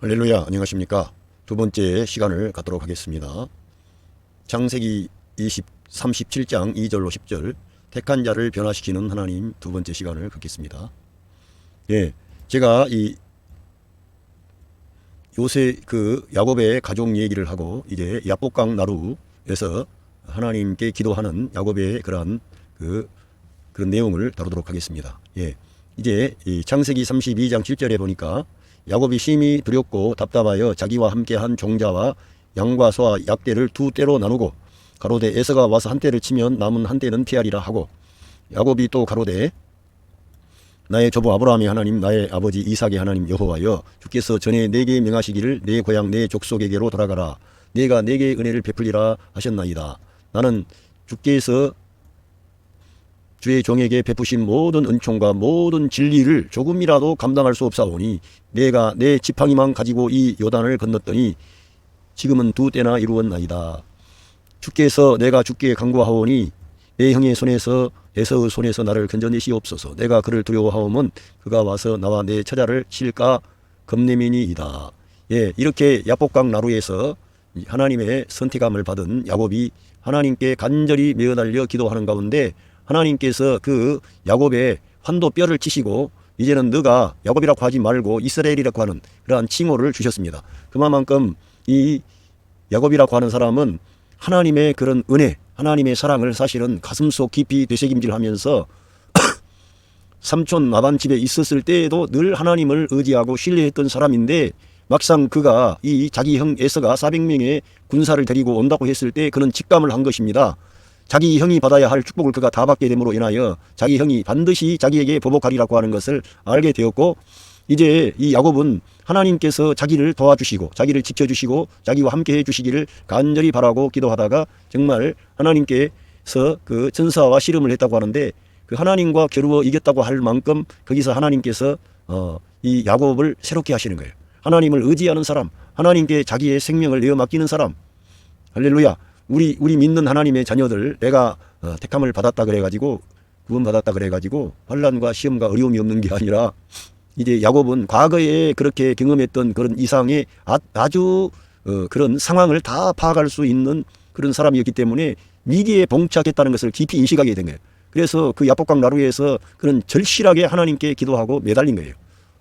할렐루야, 안녕하십니까. 두 번째 시간을 갖도록 하겠습니다. 창세기 37장 2절로 10절 택한 자를 변화시키는 하나님 두 번째 시간을 갖겠습니다. 예, 제가 이 요새 그 야곱의 가족 얘기를 하고 이제 야복강 나루에서 하나님께 기도하는 야곱의 그런 내용을 다루도록 하겠습니다. 예, 이제 이 창세기 32장 7절에 보니까 야곱이 심히 두렵고 답답하여 자기와 함께한 종자와 양과 소와 약대를 두 떼로 나누고 가로되 에서가 와서 한 떼를 치면 남은 한 떼는 피하리라 하고 야곱이 또 가로되 나의 조부 아브라함의 하나님 나의 아버지 이삭의 하나님 여호와여 주께서 전에 내게 명하시기를 내 고향 내 족속에게로 돌아가라 내가 내게 은혜를 베풀리라 하셨나이다. 나는 주께서 주의 종에게 베푸신 모든 은총과 모든 진리를 조금이라도 감당할 수 없사오니 내가 내 지팡이만 가지고 이 요단을 건넜더니 지금은 두 때나 이루었나이다. 주께서 내가 주께 간구하오니 내 형의 손에서 에서의 손에서 나를 건져내시옵소서. 내가 그를 두려워하오면 그가 와서 나와 내 처자를 칠까 겁내미니이다. 예, 이렇게 야복강 나루에서 하나님의 선택함을 받은 야곱이 하나님께 간절히 매어달려 기도하는 가운데 하나님께서 그 야곱의 환도 뼈를 치시고 이제는 너가 야곱이라고 하지 말고 이스라엘이라고 하는 그러한 칭호를 주셨습니다. 그만큼 이 야곱이라고 하는 사람은 하나님의 그런 은혜, 하나님의 사랑을 사실은 가슴속 깊이 되새김질하면서 삼촌 나반 집에 있었을 때에도 늘 하나님을 의지하고 신뢰했던 사람인데 막상 그가 이 자기 형 에서가 400명의 군사를 데리고 온다고 했을 때 그는 직감을 한 것입니다. 자기 형이 받아야 할 축복을 그가 다 받게 됨으로 인하여 자기 형이 반드시 자기에게 보복하리라고 하는 것을 알게 되었고 이제 이 야곱은 하나님께서 자기를 도와주시고 자기를 지켜주시고 자기와 함께 해주시기를 간절히 바라고 기도하다가 정말 하나님께서 그 전사와 씨름을 했다고 하는데 그 하나님과 겨루어 이겼다고 할 만큼 거기서 하나님께서 이 야곱을 새롭게 하시는 거예요. 하나님을 의지하는 사람, 하나님께 자기의 생명을 내어 맡기는 사람. 할렐루야. 우리 믿는 하나님의 자녀들 내가 택함을 받았다 그래가지고 구원받았다 그래가지고 환난과 시험과 어려움이 없는 게 아니라 이제 야곱은 과거에 그렇게 경험했던 그런 이상의 아주 그런 상황을 다 파악할 수 있는 그런 사람이었기 때문에 위기에 봉착했다는 것을 깊이 인식하게 된 거예요. 그래서 그 야복강 나루에서 그런 절실하게 하나님께 기도하고 매달린 거예요.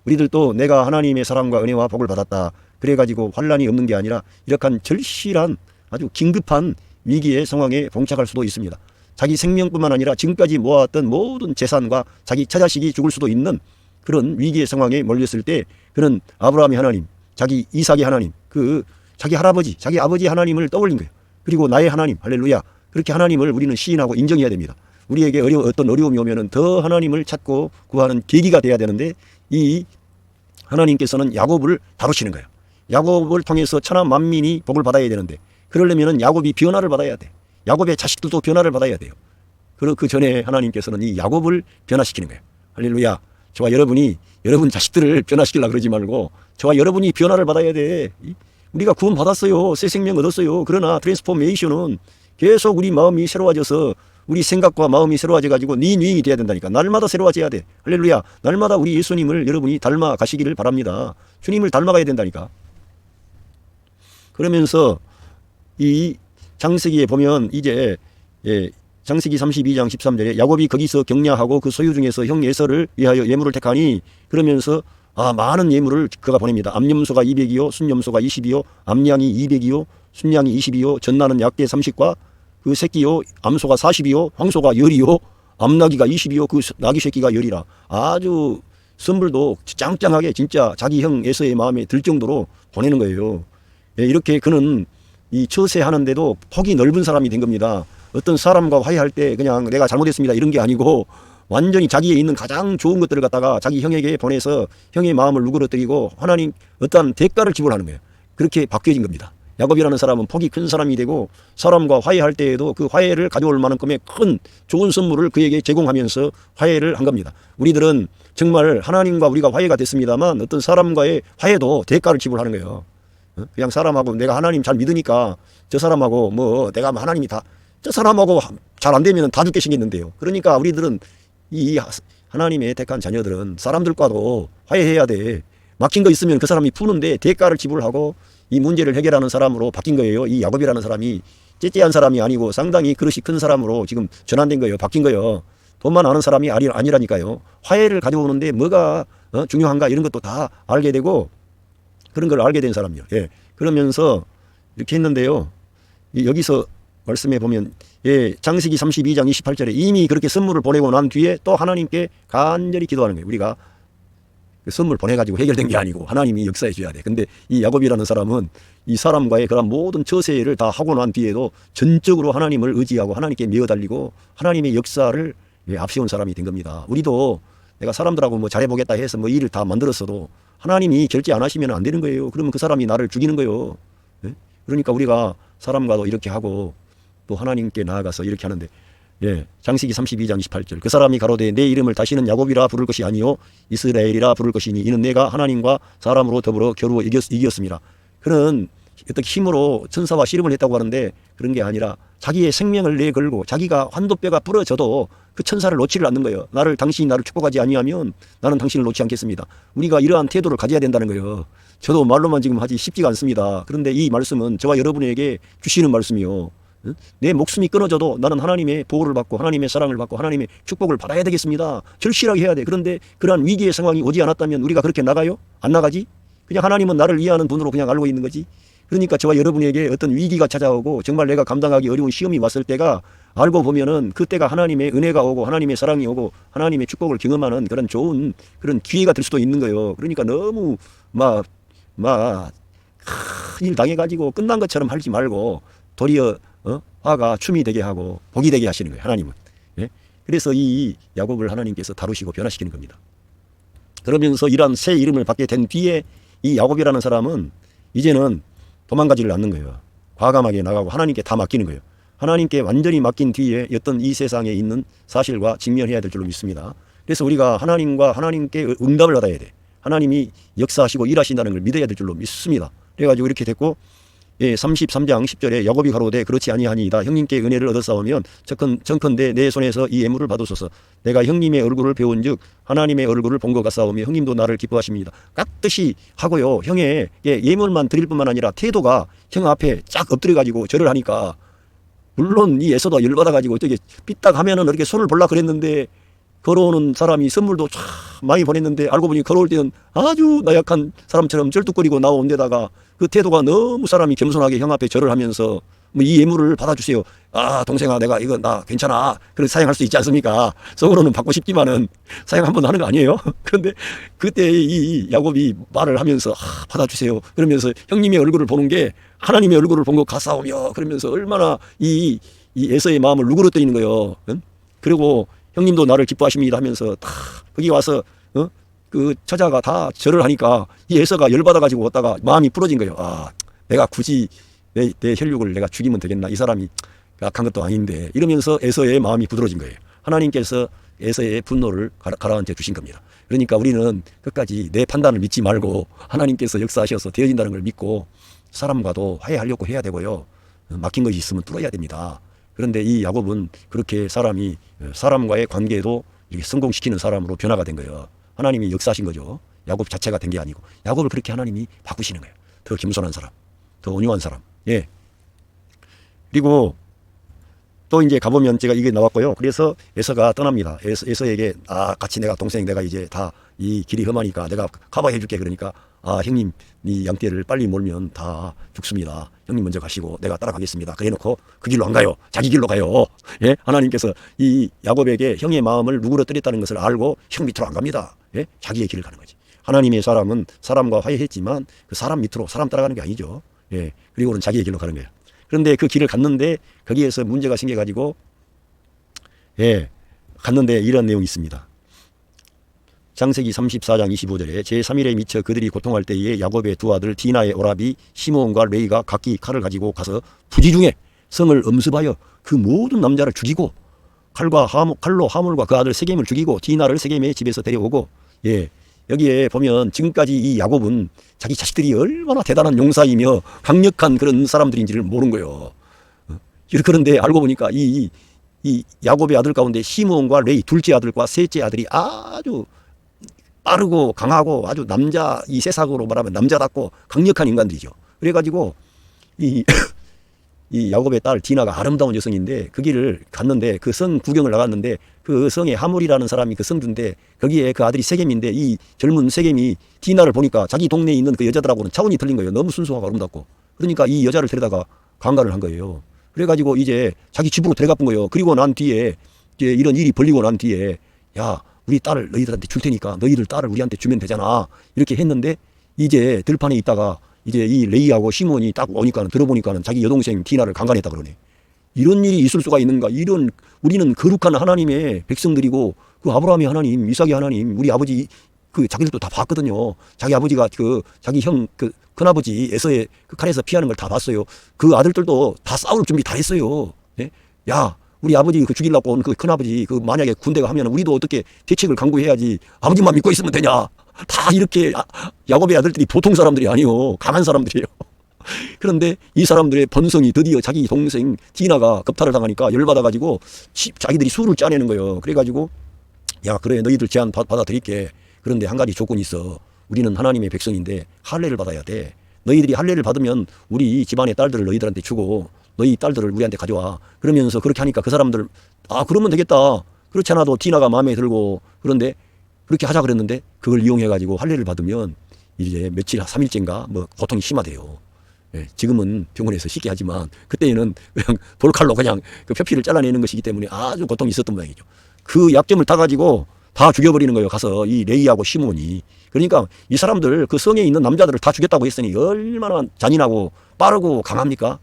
우리들도 내가 하나님의 사랑과 은혜와 복을 받았다 그래가지고 환난이 없는 게 아니라 이렇게 절실한 아주 긴급한 위기의 상황에 봉착할 수도 있습니다. 자기 생명뿐만 아니라 지금까지 모아왔던 모든 재산과 자기 처자식이 죽을 수도 있는 그런 위기의 상황에 몰렸을 때 그는 아브라함의 하나님, 자기 이삭의 하나님, 자기 할아버지, 자기 아버지 하나님을 떠올린 거예요. 그리고 나의 하나님, 할렐루야. 그렇게 하나님을 우리는 시인하고 인정해야 됩니다. 우리에게 어떤 어려움이 오면은 더 하나님을 찾고 구하는 계기가 돼야 되는데 이 하나님께서는 야곱을 다루시는 거예요. 야곱을 통해서 천하 만민이 복을 받아야 되는데 그러려면 야곱이 변화를 받아야 돼. 야곱의 자식들도 변화를 받아야 돼요. 그 전에 하나님께서는 이 야곱을 변화시키는 거예요. 할렐루야. 저와 여러분이 여러분 자식들을 변화시키려고 그러지 말고 저와 여러분이 변화를 받아야 돼. 우리가 구원 받았어요. 새 생명 얻었어요. 그러나 트랜스포메이션은 계속 우리 마음이 새로워져서 우리 생각과 마음이 새로워져 가지고 리뉴잉이 돼야 된다니까. 날마다 새로워져야 돼. 할렐루야. 날마다 우리 예수님을 여러분이 닮아 가시기를 바랍니다. 주님을 닮아가야 된다니까. 그러면서 이 창세기에 보면 이제 창세기 32장 13절에 야곱이 거기서 격려하고 그 소유 중에서 형 에서를 위하여 예물을 택하니 그러면서 많은 예물을 그가 보냅니다. 암염소가 200이요 순염소가 20이요 암양이 200이요 순양이 20이요 전나는 약대 30과 그 새끼요 암소가 40이요 황소가 10이요 암나귀가 20이요 그 나귀 새끼가 10이라 아주 선물도 짱짱하게 진짜 자기 형 에서의 마음에 들 정도로 보내는 거예요. 이렇게 그는 이 처세하는데도 폭이 넓은 사람이 된 겁니다. 어떤 사람과 화해할 때 그냥 내가 잘못했습니다 이런 게 아니고 완전히 자기에 있는 가장 좋은 것들을 갖다가 자기 형에게 보내서 형의 마음을 누그러뜨리고 하나님 어떠한 대가를 지불하는 거예요. 그렇게 바뀌어진 겁니다. 야곱이라는 사람은 폭이 큰 사람이 되고 사람과 화해할 때에도 그 화해를 가져올 만큼의 큰 좋은 선물을 그에게 제공하면서 화해를 한 겁니다. 우리들은 정말 하나님과 우리가 화해가 됐습니다만 어떤 사람과의 화해도 대가를 지불하는 거예요. 그냥 사람하고 내가 하나님 잘 믿으니까 저 사람하고 내가 하나님이 저 사람하고 잘 안 되면 다 죽게 생겼는데요. 그러니까 우리들은 이 하나님의 택한 자녀들은 사람들과도 화해해야 돼. 막힌 거 있으면 그 사람이 푸는데 대가를 지불하고 이 문제를 해결하는 사람으로 바뀐 거예요. 이 야곱이라는 사람이 째째한 사람이 아니고 상당히 그릇이 큰 사람으로 지금 전환된 거예요. 바뀐 거예요. 돈만 아는 사람이 아니라니까요. 화해를 가져오는데 뭐가 중요한가 이런 것도 다 알게 되고 그런 걸 알게 된 사람이요. 예. 그러면서 이렇게 했는데요. 여기서 말씀해 보면 장세기 32장 28절에 이미 그렇게 선물을 보내고 난 뒤에 또 하나님께 간절히 기도하는 거예요. 우리가 그 선물 보내가지고 해결된 게 아니고 하나님이 역사해 줘야 돼. 근데 이 야곱이라는 사람은 이 사람과의 그런 모든 처세를 다 하고 난 뒤에도 전적으로 하나님을 의지하고 하나님께 미어달리고 하나님의 역사를 앞세운 사람이 된 겁니다. 우리도 내가 사람들하고 뭐 잘해보겠다 해서 뭐 일을 다 만들었어도 하나님이 결제 안 하시면 안 되는 거예요. 그러면 그 사람이 나를 죽이는 거예요. 그러니까 우리가 사람과도 이렇게 하고 또 하나님께 나아가서 이렇게 하는데 장세기 32장 28절 그 사람이 가로되 내 이름을 다시는 야곱이라 부를 것이 아니요 이스라엘이라 부를 것이니 이는 내가 하나님과 사람으로 더불어 겨루어 이겼습니다. 그는 어떻게 힘으로 천사와 씨름을 했다고 하는데 그런 게 아니라 자기의 생명을 내걸고 자기가 환도뼈가 부러져도 그 천사를 놓지를 않는 거예요. 당신이 나를 축복하지 아니하면 나는 당신을 놓지 않겠습니다. 우리가 이러한 태도를 가져야 된다는 거예요. 저도 말로만 지금 하지 쉽지가 않습니다. 그런데 이 말씀은 저와 여러분에게 주시는 말씀이요. 내 목숨이 끊어져도 나는 하나님의 보호를 받고 하나님의 사랑을 받고 하나님의 축복을 받아야 되겠습니다. 절실하게 해야 돼. 그런데 그러한 위기의 상황이 오지 않았다면 우리가 그렇게 나가요? 안 나가지? 그냥 하나님은 나를 이해하는 분으로 그냥 알고 있는 거지. 그러니까 저와 여러분에게 어떤 위기가 찾아오고 정말 내가 감당하기 어려운 시험이 왔을 때가 알고 보면은 그때가 하나님의 은혜가 오고 하나님의 사랑이 오고 하나님의 축복을 경험하는 그런 좋은 그런 기회가 될 수도 있는 거예요. 그러니까 너무 일 당해가지고 끝난 것처럼 하지 말고 도리어 화가 춤이 되게 하고 복이 되게 하시는 거예요. 하나님은. 그래서 이 야곱을 하나님께서 다루시고 변화시키는 겁니다. 그러면서 이러한 새 이름을 받게 된 뒤에 이 야곱이라는 사람은 이제는 도망가지를 않는 거예요. 과감하게 나가고 하나님께 다 맡기는 거예요. 하나님께 완전히 맡긴 뒤에 어떤 이 세상에 있는 사실과 직면해야 될 줄로 믿습니다. 그래서 우리가 하나님과 하나님께 응답을 받아야 돼. 하나님이 역사하시고 일하신다는 걸 믿어야 될 줄로 믿습니다. 그래가지고 이렇게 됐고 33장 10절에 야곱이 가로되 그렇지 아니하니이다. 형님께 은혜를 얻었사오면 정컨대 내 손에서 이 예물을 받으소서. 내가 형님의 얼굴을 배운즉 하나님의 얼굴을 본 것 같사오며 형님도 나를 기뻐하십니다. 깍듯이 하고요. 형의 예물만 드릴 뿐만 아니라 태도가 형 앞에 쫙 엎드려가지고 절을 하니까 물론 이 에서도 열받아가지고 어떻게 삐딱하면은 이렇게 손을 볼라 그랬는데 걸어오는 사람이 선물도 참 많이 보냈는데 알고 보니 걸어올 때는 아주 나약한 사람처럼 쩔뚝거리고 나온 데다가 그 태도가 너무 사람이 겸손하게 형 앞에 절을 하면서 뭐 이 예물을 받아주세요. 아 동생아 내가 이거 나 괜찮아. 그렇게 사용할 수 있지 않습니까? 속으로는 받고 싶지만은 사용 한번 하는 거 아니에요? 그런데 그때 이 야곱이 말을 하면서 받아주세요. 그러면서 형님의 얼굴을 보는 게 하나님의 얼굴을 본 것 같사오며 그러면서 얼마나 이 에서의 마음을 누그러뜨 있는 거예요. 그리고 형님도 나를 기뻐하십니다 하면서 다 거기 와서 그 처자가 다 절을 하니까 이 에서가 열받아가지고 왔다가 마음이 부러진 거예요. 내가 굳이 내 혈육을 내가 죽이면 되겠나? 이 사람이 약한 것도 아닌데 이러면서 에서의 마음이 부드러진 거예요. 하나님께서 에서의 분노를 가라앉혀 주신 겁니다. 그러니까 우리는 끝까지 내 판단을 믿지 말고 하나님께서 역사하셔서 되어진다는 걸 믿고 사람과도 화해하려고 해야 되고요. 막힌 것이 있으면 뚫어야 됩니다. 그런데 이 야곱은 그렇게 사람과의 관계도 이렇게 성공시키는 사람으로 변화가 된 거예요. 하나님이 역사하신 거죠. 야곱 자체가 된 게 아니고 야곱을 그렇게 하나님이 바꾸시는 거예요. 더 겸손한 사람, 더 온유한 사람. 그리고 또 이제 가보면 제가 이게 나왔고요. 그래서 에서가 떠납니다. 에서에게 같이 내가 동생 내가 이제 다 이 길이 험하니까 내가 커버해 줄게. 그러니까 형님 이 양떼를 빨리 몰면 다 죽습니다. 형님 먼저 가시고 내가 따라가겠습니다. 그래놓고 그 길로 안 가요. 자기 길로 가요. 하나님께서 이 야곱에게 형의 마음을 누그러뜨렸다는 것을 알고 형 밑으로 안 갑니다. 자기의 길을 가는 거지. 하나님의 사람은 사람과 화해했지만 그 사람 밑으로 사람 따라가는 게 아니죠. 그리고는 자기의 길로 가는 거예요. 그런데 그 길을 갔는데 거기에서 문제가 생겨가지고 갔는데 이런 내용이 있습니다. 장세기 34장 25절에 제3일에 미쳐 그들이 고통할 때에 야곱의 두 아들 디나의 오라비 시므온과 레이가 각기 칼을 가지고 가서 부지 중에 성을 엄습하여 그 모든 남자를 죽이고 칼로 하물과 그 아들 세겜을 죽이고 디나를 세겜의 집에서 데려오고 여기에 보면 지금까지 이 야곱은 자기 자식들이 얼마나 대단한 용사이며 강력한 그런 사람들인지를 모르는 거예요. 그런데 알고 보니까 이 야곱의 아들 가운데 시므온과 레이 둘째 아들과 셋째 아들이 아주 빠르고 강하고 아주 남자, 이 세상으로 말하면 남자답고 강력한 인간들이죠. 그래가지고 이 이 야곱의 딸 디나가 아름다운 여성인데 그 길을 갔는데 그 성 구경을 나갔는데 그 성에 하물이라는 사람이 그 성주인데 거기에 그 아들이 세겜인데 이 젊은 세겜이 디나를 보니까 자기 동네에 있는 그 여자들하고는 차원이 틀린 거예요. 너무 순수하고 아름답고. 그러니까 이 여자를 데려다가 강간을 한 거예요. 그래가지고 이제 자기 집으로 데려가 본 거예요. 그리고 난 뒤에 이제 이런 일이 벌리고 난 뒤에 야 우리 딸을 너희들한테 줄 테니까 너희들 딸을 우리한테 주면 되잖아. 이렇게 했는데 이제 들판에 있다가 이제 이 레이하고 시몬이 딱 오니까는 들어보니까는 자기 여동생 디나를 강간했다 그러네. 이런 일이 있을 수가 있는가? 이런 우리는 거룩한 하나님의 백성들이고 그 아브라함의 하나님, 이삭의 하나님, 우리 아버지 그 자기들도 다 봤거든요. 자기 아버지가 그 자기 형 그 큰아버지 에서의 그 칼에서 피하는 걸 다 봤어요. 그 아들들도 다 싸울 준비 다 했어요. 예? 야, 우리 아버지 그 죽이려고 온 그 큰아버지 그 만약에 군대가 하면 우리도 어떻게 대책을 강구해야지 아버지만 믿고 있으면 되냐? 다 이렇게 야곱의 아들들이 보통 사람들이 아니요. 강한 사람들이에요. 그런데 이 사람들의 번성이 드디어 자기 동생 디나가 겁탈을 당하니까 열받아가지고 자기들이 수를 짜내는 거예요. 그래가지고 야 그래 너희들 제안 받아들일게. 그런데 한 가지 조건이 있어. 우리는 하나님의 백성인데 할례를 받아야 돼. 너희들이 할례를 받으면 우리 집안의 딸들을 너희들한테 주고 너희 딸들을 우리한테 가져와. 그러면서 그렇게 하니까 그 사람들 아 그러면 되겠다. 그렇지 않아도 디나가 마음에 들고 그런데 그렇게 하자 그랬는데 그걸 이용해가지고 할례를 받으면 이제 며칠 3일째인가 뭐 고통이 심하대요. 예, 지금은 병원에서 쉽게 하지만 그때는 그냥 돌칼로 그냥 그 표피를 잘라내는 것이기 때문에 아주 고통이 있었던 모양이죠. 그 약점을 타가지고 다 죽여버리는 거예요. 가서 이 레이하고 시몬이. 그러니까 이 사람들 그 성에 있는 남자들을 다 죽였다고 했으니 얼마나 잔인하고 빠르고 강합니까?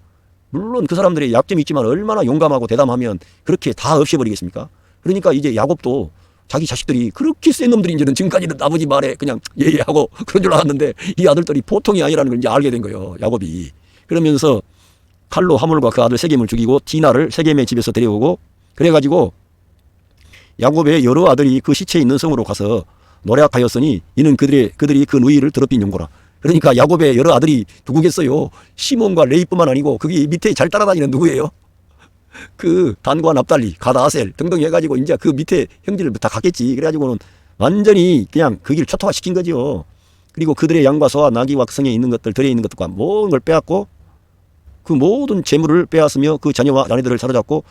물론 그 사람들의 약점이 있지만 얼마나 용감하고 대담하면 그렇게 다 없애버리겠습니까? 그러니까 이제 야곱도 자기 자식들이 그렇게 센 놈들인지는 지금까지는 아버지 말에 그냥 예예하고 그런 줄 알았는데 이 아들들이 보통이 아니라는 걸 이제 알게 된 거예요. 야곱이. 그러면서 칼로 하물과 그 아들 세겜을 죽이고 디나를 세겜의 집에서 데려오고 그래가지고 야곱의 여러 아들이 그 시체에 있는 성으로 가서 노략하였으니 이는 그들이 그 누이를 더럽힌 용고라. 그러니까 야곱의 여러 아들이 누구겠어요? 시몬과 레이뿐만 아니고 거기 밑에 잘 따라다니는 누구예요? 그 단과 납달리, 가다 아셀 등등 해가지고 이제 그 밑에 형제를 다 갔겠지. 그래가지고는 완전히 그냥 그 길 초토화 시킨 거죠. 그리고 그들의 양과 소와 나귀와 성에 있는 것들, 들에 있는 것들과 모든 걸 빼앗고 그 모든 재물을 빼앗으며 그 자녀와 아내들을 사로잡고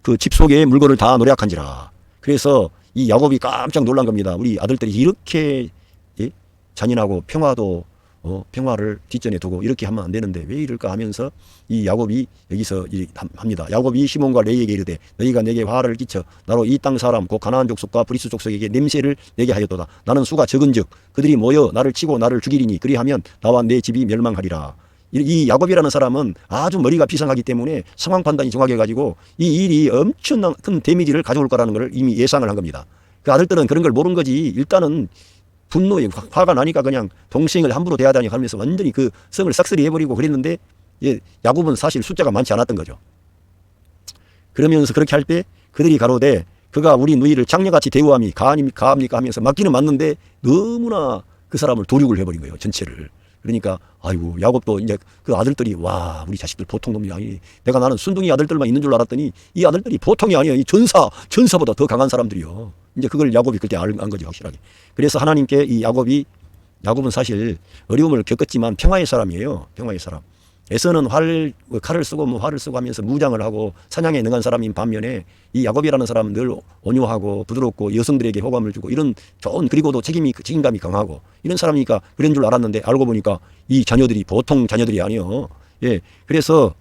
그 집 속에 물건을 다 노략한지라. 그래서 이 야곱이 깜짝 놀란 겁니다. 우리 아들들이 이렇게 예? 잔인하고 평화를 뒷전에 두고 이렇게 하면 안 되는데 왜 이럴까 하면서 이 야곱이 여기서 합니다. 야곱이 시몬과 레이에게 이르되 너희가 내게 화를 끼쳐 나로 이 땅 사람 곧 가나안 족속과 브리스 족속에게 냄새를 내게 하였도다. 나는 수가 적은즉 그들이 모여 나를 치고 나를 죽이리니 그리하면 나와 내 집이 멸망하리라. 이 야곱이라는 사람은 아주 머리가 비상하기 때문에 상황 판단이 정확해가지고 이 일이 엄청난 큰 데미지를 가져올 거라는 걸 이미 예상을 한 겁니다. 그 아들들은 그런 걸 모른 거지. 일단은 분노에 화가 나니까 그냥 동생을 함부로 대하다니 하면서 완전히 그 성을 싹쓸이 해버리고 그랬는데 예, 야곱은 사실 숫자가 많지 않았던 거죠. 그러면서 그렇게 할 때 그들이 가로되 그가 우리 누이를 장녀같이 대우함이 가합니까 하면서 맞기는 맞는데 너무나 그 사람을 도륙을 해버린 거예요. 전체를. 그러니까 아이고 야곱도 이제 그 아들들이 와 우리 자식들 보통 놈이 아니 내가 나는 순둥이 아들들만 있는 줄 알았더니 이 아들들이 보통이 아니에요. 이 전사보다 더 강한 사람들이요. 이제 그걸 야곱이 그때 안 거죠 확실하게. 그래서 하나님께 이 야곱은 사실 어려움을 겪었지만 평화의 사람이에요. 평화의 사람. 에서는 칼을 쓰고 활을 쓰고 하면서 무장을 하고 사냥에 능한 사람인 반면에 이 야곱이라는 사람은 늘 온유하고 부드럽고 여성들에게 호감을 주고 이런 좋은 그리고도 책임감이 강하고 이런 사람이니까 그런 줄 알았는데 알고 보니까 이 자녀들이 보통 자녀들이 아니요. 예, 그래서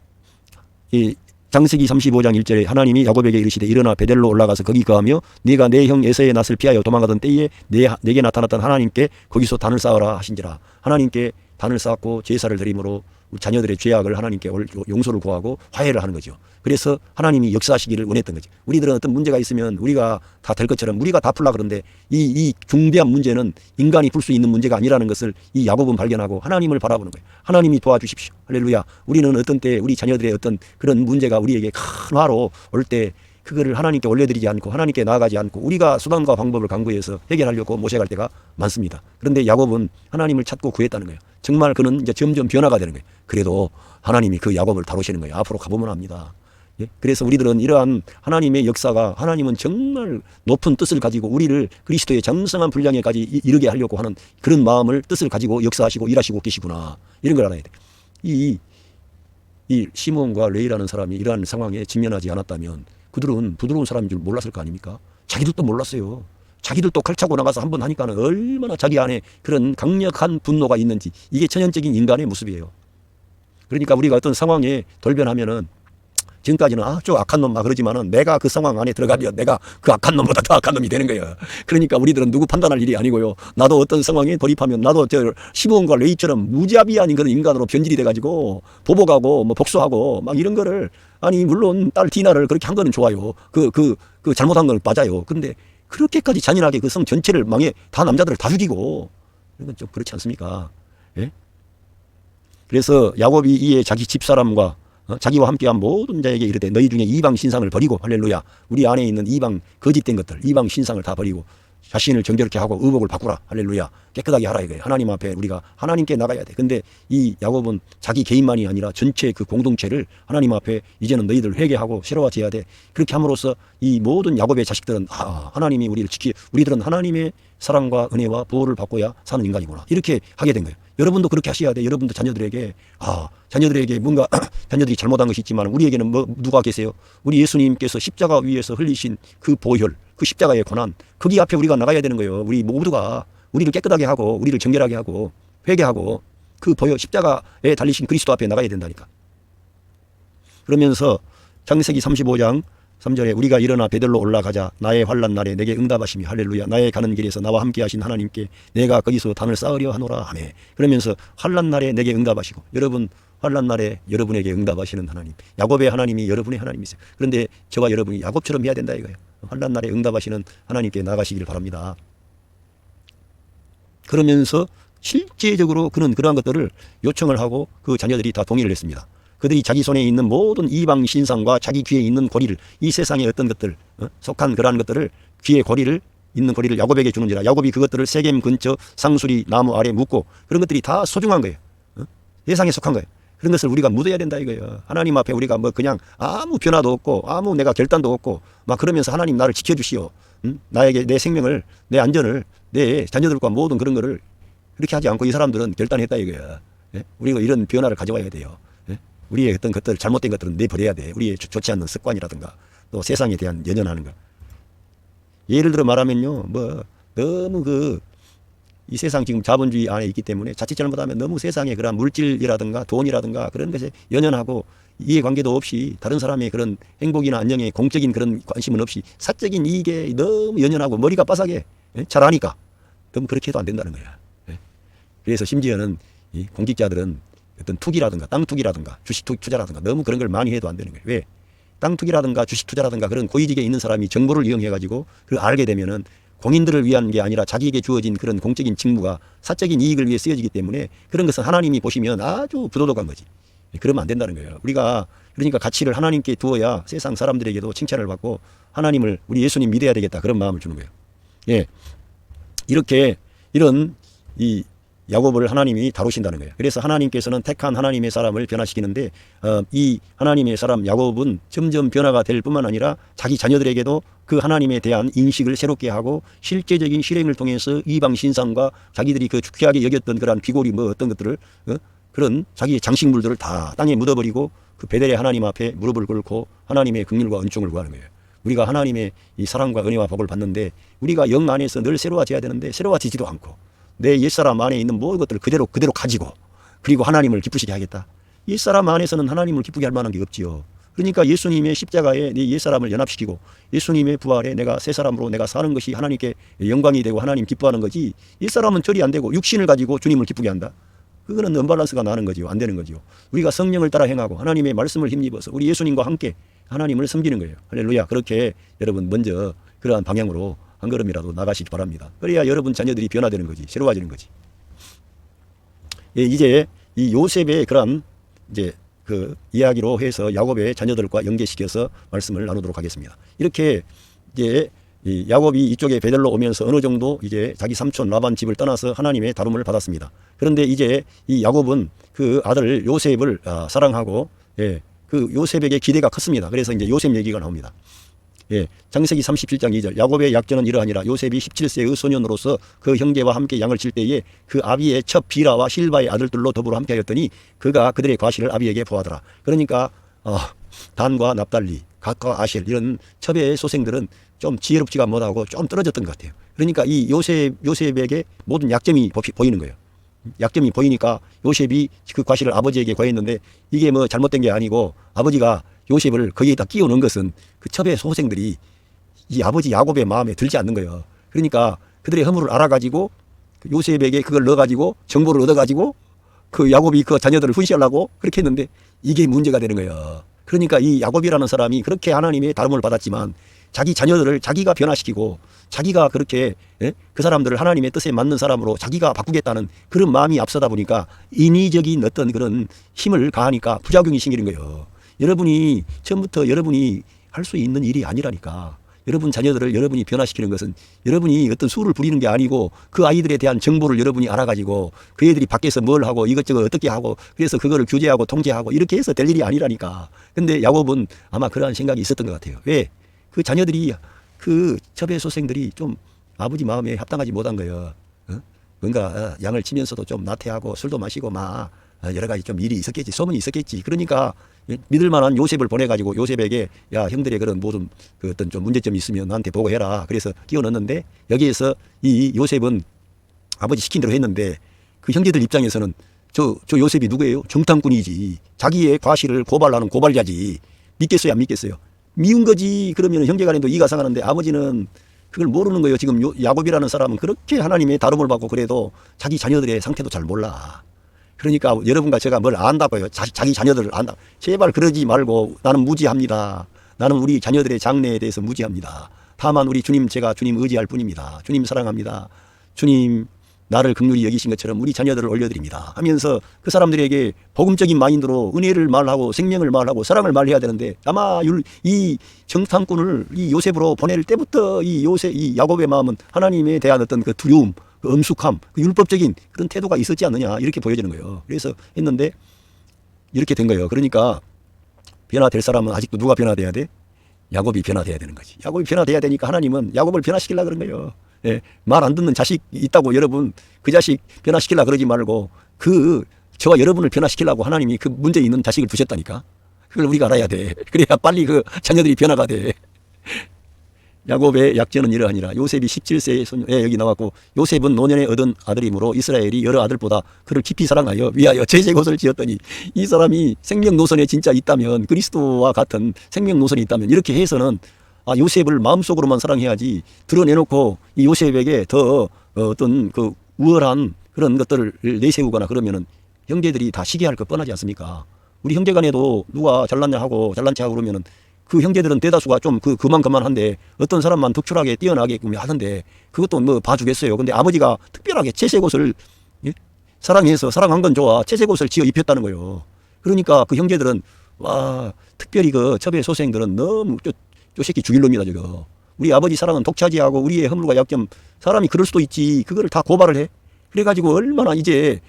이 창세기 35장 1절에 하나님이 야곱에게 이르시되 일어나 베델로 올라가서 거기 거하며 네가 내 형 에서의 낯을 피하여 도망가던 때에 내게 나타났던 하나님께 거기서 단을 쌓으라 하신지라. 하나님께 단을 쌓고 제사를 드림으로 자녀들의 죄악을 하나님께 용서를 구하고 화해를 하는 거죠. 그래서 하나님이 역사하시기를 원했던 거죠. 우리들은 어떤 문제가 있으면 우리가 다 될 것처럼 우리가 다 풀라 그런데 이 중대한 문제는 인간이 풀 수 있는 문제가 아니라는 것을 이 야곱은 발견하고 하나님을 바라보는 거예요. 하나님이 도와주십시오. 할렐루야. 우리는 어떤 때 우리 자녀들의 어떤 그런 문제가 우리에게 큰 화로 올 때 그거를 하나님께 올려드리지 않고 하나님께 나아가지 않고 우리가 수단과 방법을 강구해서 해결하려고 모색할 때가 많습니다. 그런데 야곱은 하나님을 찾고 구했다는 거예요. 정말 그는 이제 점점 변화가 되는 거예요. 그래도 하나님이 그 야곱을 다루시는 거예요. 앞으로 가보면 합니다. 예? 그래서 우리들은 이러한 하나님의 역사가 하나님은 정말 높은 뜻을 가지고 우리를 그리스도의 장성한 분량에까지 이르게 하려고 하는 그런 마음을 뜻을 가지고 역사하시고 일하시고 계시구나. 이런 걸 알아야 돼. 이 시몬과 레이라는 사람이 이러한 상황에 직면하지 않았다면 그들은 부드러운 사람인 줄 몰랐을 거 아닙니까? 자기들도 몰랐어요. 자기들도 칼차고 나가서 한번 하니까는 얼마나 자기 안에 그런 강력한 분노가 있는지 이게 천연적인 인간의 모습이에요. 그러니까 우리가 어떤 상황에 돌변하면은 지금까지는 저 악한 놈 막 그러지만은 내가 그 상황 안에 들어가면 내가 그 악한 놈보다 더 악한 놈이 되는 거예요. 그러니까 우리들은 누구 판단할 일이 아니고요. 나도 어떤 상황에 돌입하면 나도 저 시몬과 레이처럼 무자비한 그런 인간으로 변질이 돼가지고 보복하고 뭐 복수하고 막 이런 거를 물론 딸 디나를 그렇게 한 거는 좋아요. 그 잘못한 건 맞아요. 근데 그렇게까지 잔인하게 그 성 전체를 다 남자들을 다 죽이고 이건 좀 그렇지 않습니까? 예? 그래서 야곱이 이에 자기 집사람과 자기와 함께한 모든 자에게 이르되 너희 중에 이방 신상을 버리고 할렐루야 우리 안에 있는 이방 거짓된 것들 이방 신상을 다 버리고 자신을 정결케 하고 의복을 바꾸라 할렐루야 깨끗하게 하라 이거예요. 하나님 앞에 우리가 하나님께 나가야 돼. 근데 이 야곱은 자기 개인만이 아니라 전체 그 공동체를 하나님 앞에 이제는 너희들 회개하고 새로워져야 돼. 그렇게 함으로써 이 모든 야곱의 자식들은 하나님이 우리를 우리들은 하나님의 사랑과 은혜와 보호를 받고야 사는 인간이구나 이렇게 하게 된 거예요. 여러분도 그렇게 하셔야 돼. 여러분도 자녀들에게 자녀들에게 뭔가 자녀들이 잘못한 것이 있지만 우리에게는 누가 계세요? 우리 예수님께서 십자가 위에서 흘리신 그 보혈 그 십자가의 고난 거기 앞에 우리가 나가야 되는 거예요. 우리 모두가 우리를 깨끗하게 하고 우리를 정결하게 하고 회개하고 그 보혈 십자가에 달리신 그리스도 앞에 나가야 된다니까. 그러면서 창세기 35장 3절에 우리가 일어나 베들로 올라가자 나의 환난 날에 내게 응답하시며 할렐루야 나의 가는 길에서 나와 함께 하신 하나님께 내가 거기서 담을 쌓으려 하노라 하매. 그러면서 환난 날에 내게 응답하시고 여러분 환난 날에 여러분에게 응답하시는 하나님 야곱의 하나님이 여러분의 하나님이세요. 그런데 저와 여러분이 야곱처럼 해야 된다 이거예요. 환난 날에 응답하시는 하나님께 나가시길 바랍니다. 그러면서 실제적으로 그는 그러한 것들을 요청을 하고 그 자녀들이 다 동의를 했습니다. 그들이 자기 손에 있는 모든 이방 신상과 자기 귀에 있는 고리를 이 세상의 어떤 것들 속한 그러한 것들을 귀에 있는 고리를 야곱에게 주는지라 야곱이 그것들을 세겜 근처 상수리 나무 아래 묻고 그런 것들이 다 소중한 거예요. 세상에 속한 거예요. 그런 것을 우리가 묻어야 된다 이거예요. 하나님 앞에 우리가 그냥 아무 변화도 없고 아무 내가 결단도 없고 막 그러면서 하나님 나를 지켜주시오. 나에게 내 생명을 내 안전을 내 자녀들과 모든 그런 거를 그렇게 하지 않고 이 사람들은 결단했다 이거야. 예? 우리가 이런 변화를 가져와야 돼요. 예? 우리의 어떤 것들 잘못된 것들은 내버려야 돼. 우리의 좋지 않는 습관이라든가 또 세상에 대한 연연하는 거. 예를 들어 말하면요. 너무 이 세상 지금 자본주의 안에 있기 때문에 자칫 잘못하면 너무 세상에 그런 물질이라든가 돈이라든가 그런 것에 연연하고 이해관계도 없이 다른 사람의 그런 행복이나 안녕에 공적인 그런 관심은 없이 사적인 이익에 너무 연연하고 머리가 빠삭해. 예? 잘 아니까. 너무 그렇게 해도 안 된다는 거야. 예? 그래서 심지어는 이 공직자들은 어떤 투기라든가 땅 투기라든가 주식 투자라든가 너무 그런 걸 많이 해도 안 되는 거예요. 왜? 땅 투기라든가 주식 투자라든가 그런 고위직에 있는 사람이 정보를 이용해가지고 그걸 알게 되면은 공인들을 위한 게 아니라 자기에게 주어진 그런 공적인 직무가 사적인 이익을 위해 쓰여지기 때문에 그런 것은 하나님이 보시면 아주 부도덕한 거지. 그러면 안 된다는 거예요. 우리가 그러니까 가치를 하나님께 두어야 세상 사람들에게도 칭찬을 받고 하나님을 우리 예수님 믿어야 되겠다 그런 마음을 주는 거예요. 예, 이렇게 이런 이 야곱을 하나님이 다루신다는 거예요. 그래서 하나님께서는 택한 하나님의 사람을 변화시키는데 이 하나님의 사람 야곱은 점점 변화가 될 뿐만 아니라 자기 자녀들에게도 그 하나님에 대한 인식을 새롭게 하고 실제적인 실행을 통해서 이방 신상과 자기들이 그 귀하게 여겼던 그러한 귀고리 어떤 것들을 그런 자기의 장식물들을 다 땅에 묻어버리고 그 베델의 하나님 앞에 무릎을 꿇고 하나님의 긍휼과 은총을 구하는 거예요. 우리가 하나님의 이 사랑과 은혜와 복을 받는데 우리가 영 안에서 늘 새로워져야 되는데 새로워지지도 않고 내 옛사람 안에 있는 모든 것들을 그대로 가지고 그리고 하나님을 기쁘시게 하겠다. 옛사람 안에서는 하나님을 기쁘게 할 만한 게 없지요. 그러니까 예수님의 십자가에 내 옛사람을 연합시키고 예수님의 부활에 내가 새 사람으로 내가 사는 것이 하나님께 영광이 되고 하나님 기뻐하는 거지 옛사람은 처리 안 되고 육신을 가지고 주님을 기쁘게 한다. 그거는 언밸런스가 나는 거지요. 안 되는 거지요. 우리가 성령을 따라 행하고 하나님의 말씀을 힘입어서 우리 예수님과 함께 하나님을 섬기는 거예요. 할렐루야. 그렇게 여러분 먼저 그러한 방향으로 한 걸음이라도 나가시기 바랍니다. 그래야 여러분 자녀들이 변화되는 거지. 새로워지는 거지. 예, 이제 이 요셉의 그런 이제 그 이야기로 해서 야곱의 자녀들과 연계시켜서 말씀을 나누도록 하겠습니다. 이렇게 이제 이 야곱이 이쪽에 베델로 오면서 어느 정도 이제 자기 삼촌 라반 집을 떠나서 하나님의 다룸을 받았습니다. 그런데 이제 이 야곱은 그 아들 요셉을 사랑하고 예, 그 요셉에게 기대가 컸습니다. 그래서 이제 요셉 얘기가 나옵니다. 예, 창세기 37장 2절 야곱의 약전은 이러하니라. 요셉이 17세의 소년으로서 그 형제와 함께 양을 칠 때에 그 아비의 첩 비라와 실바의 아들들로 더불어 함께하였더니 그가 그들의 과실을 아비에게 보하더라. 그러니까 단과 납달리, 갓과 아셀 이런 첩의 소생들은 좀 지혜롭지가 못하고 좀 떨어졌던 것 같아요. 그러니까 이 요셉에게 모든 약점이 보이는 거예요. 약점이 보이니까 요셉이 그 과실을 아버지에게 과했는데 이게 뭐 잘못된 게 아니고 아버지가 요셉을 거기에다 끼워 넣은 것은 그 첩의 소생들이 이 아버지 야곱의 마음에 들지 않는 거예요. 그러니까 그들의 허물을 알아가지고 요셉에게 그걸 넣어가지고 정보를 얻어가지고 그 야곱이 그 자녀들을 훈시하려고 그렇게 했는데 이게 문제가 되는 거예요. 그러니까 이 야곱이라는 사람이 그렇게 하나님의 다름을 받았지만 자기 자녀들을 자기가 변화시키고 자기가 그렇게 그 사람들을 하나님의 뜻에 맞는 사람으로 자기가 바꾸겠다는 그런 마음이 앞서다 보니까 인위적인 어떤 그런 힘을 가하니까 부작용이 생기는 거예요. 여러분이 처음부터 여러분이 할 수 있는 일이 아니라니까. 여러분 자녀들을 여러분이 변화시키는 것은 여러분이 어떤 수를 부리는 게 아니고 그 아이들에 대한 정보를 여러분이 알아가지고 그 애들이 밖에서 뭘 하고 이것저것 어떻게 하고 그래서 그거를 규제하고 통제하고 이렇게 해서 될 일이 아니라니까. 근데 야곱은 아마 그러한 생각이 있었던 것 같아요. 왜? 그 자녀들이 그 첩의 소생들이 좀 아버지 마음에 합당하지 못한 거예요. 뭔가 양을 치면서도 좀 나태하고 술도 마시고 막 여러 가지 좀 일이 있었겠지. 소문이 있었겠지. 그러니까 믿을 만한 요셉을 보내가지고 요셉에게 야 형들의 그런 모든 그 어떤 좀 문제점이 있으면 나한테 보고해라. 그래서 끼워 넣었는데 여기에서 이 요셉은 아버지 시킨 대로 했는데 그 형제들 입장에서는 저 요셉이 누구예요? 정탐꾼이지. 자기의 과실을 고발하는 고발자지. 믿겠어요? 안 믿겠어요? 미운 거지. 그러면 형제간에도 이가 상하는데 아버지는 그걸 모르는 거예요. 지금 야곱이라는 사람은 그렇게 하나님의 다름을 받고 그래도 자기 자녀들의 상태도 잘 몰라. 그러니까 여러분과 제가 뭘 안다고요. 자기 자녀들을 안다. 제발 그러지 말고 나는 무지합니다. 나는 우리 자녀들의 장래에 대해서 무지합니다. 다만 우리 주님 제가 주님 의지할 뿐입니다. 주님 사랑합니다. 주님 나를 긍휼히 여기신 것처럼 우리 자녀들을 올려드립니다 하면서 그 사람들에게 복음적인 마인드로 은혜를 말하고 생명을 말하고 사랑을 말해야 되는데 아마 이 정탐꾼을 이 요셉으로 보낼 때부터 이 야곱의 마음은 하나님에 대한 어떤 그 두려움, 그 엄숙함, 그 율법적인 그런 태도가 있었지 않느냐 이렇게 보여지는 거예요. 그래서 했는데 이렇게 된 거예요. 그러니까 변화될 사람은 아직도 누가 변화돼야 돼? 야곱이 변화돼야 되는 거지. 야곱이 변화돼야 되니까 하나님은 야곱을 변화시키려고 그런 거예요. 예, 말 안 듣는 자식 있다고 여러분 그 자식 변화시키려고 그러지 말고 저와 여러분을 변화시키려고 하나님이 그 문제 있는 자식을 두셨다니까. 그걸 우리가 알아야 돼. 그래야 빨리 그 자녀들이 변화가 돼. 야곱의 약전은 이러하니라. 요셉이 17세의 소년, 여기 나왔고 요셉은 노년에 얻은 아들이므로 이스라엘이 여러 아들보다 그를 깊이 사랑하여 위하여 제제곳을 지었더니 이 사람이 생명 노선에 진짜 있다면 그리스도와 같은 생명 노선이 있다면 이렇게 해서는 요셉을 마음속으로만 사랑해야지 드러내놓고 이 요셉에게 더 어떤 그 우월한 그런 것들을 내세우거나 그러면은 형제들이 다 시기할 것 뻔하지 않습니까? 우리 형제간에도 누가 잘났냐 하고 잘난 체 하고 그러면은 그 형제들은 대다수가 좀 그만한데 어떤 사람만 덕출하게 뛰어나게끔 하던데 그것도 뭐 봐주겠어요. 근데 아버지가 특별하게 채색옷을 사랑해서 사랑한 건 좋아 채색옷을 지어 입혔다는 거예요. 그러니까 그 형제들은 와 특별히 그 첩의 소생들은 너무 저 새끼 죽일 놈이다 저거. 우리 아버지 사랑은 독차지하고 우리의 허물과 약점 사람이 그럴 수도 있지. 그거를 다 고발을 해. 그래가지고 얼마나 이제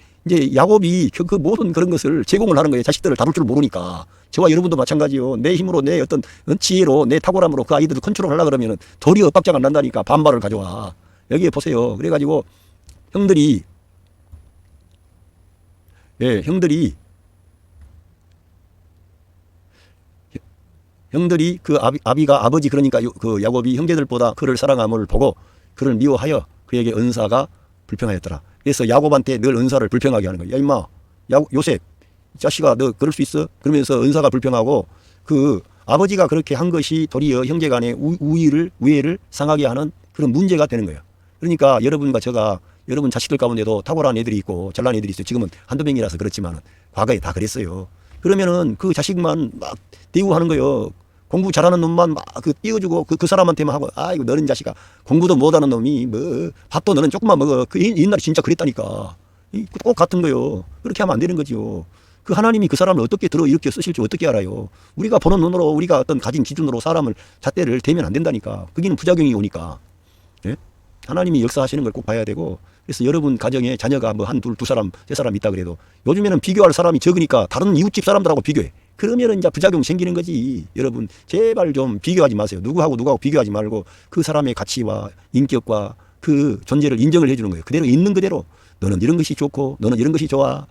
야곱이 그 모든 그런 것을 제공을 하는 거예요. 자식들을 다룰 줄 모르니까. 저와 여러분도 마찬가지요. 내 힘으로 내 어떤 지혜로 내 탁월함으로 그 아이들을 컨트롤하려고 그러면은 도리어 엇박자가 난다니까. 반발을 가져와. 여기에 보세요. 그래가지고 형들이 그 아비가 아버지 그러니까 그 야곱이 형제들보다 그를 사랑함을 보고 그를 미워하여 그에게 은사가 불평하였더라. 그래서 야곱한테 늘 은사를 불평하게 하는 거야. 야 임마 요셉 자식아 너 그럴 수 있어? 그러면서 은사가 불평하고 그 아버지가 그렇게 한 것이 도리어 형제간의 우애를 상하게 하는 그런 문제가 되는 거예요. 그러니까 여러분과 제가 여러분 자식들 가운데도 탁월한 애들이 있고 잘난 애들이 있어요. 지금은 한두 명이라서 그렇지만 과거에 다 그랬어요. 그러면은 그 자식만 막 대우하는 거예요. 공부 잘하는 놈만 막 띄워주고 그 사람한테만 하고 아이고 너는 자식아 공부도 못하는 놈이 뭐 밥도 너는 조금만 먹어. 그 옛날에 진짜 그랬다니까. 꼭 같은 거요. 그렇게 하면 안 되는 거죠. 그 하나님이 그 사람을 어떻게 이렇게 쓰실지 어떻게 알아요? 우리가 보는 눈으로 우리가 어떤 가진 기준으로 사람을 잣대를 대면 안 된다니까. 거기는 부작용이 오니까. 예? 하나님이 역사하시는 걸 꼭 봐야 되고. 그래서 여러분 가정에 자녀가 뭐 한 두 사람 세 사람 있다 그래도 요즘에는 비교할 사람이 적으니까 다른 이웃집 사람들하고 비교해. 그러면은 이제 부작용 생기는 거지. 여러분 제발 좀 비교하지 마세요. 누구하고 비교하지 말고 그 사람의 가치와 인격과 그 존재를 인정을 해주는 거예요. 그대로 있는 그대로 너는 이런 것이 좋고 너는 이런 것이 좋아.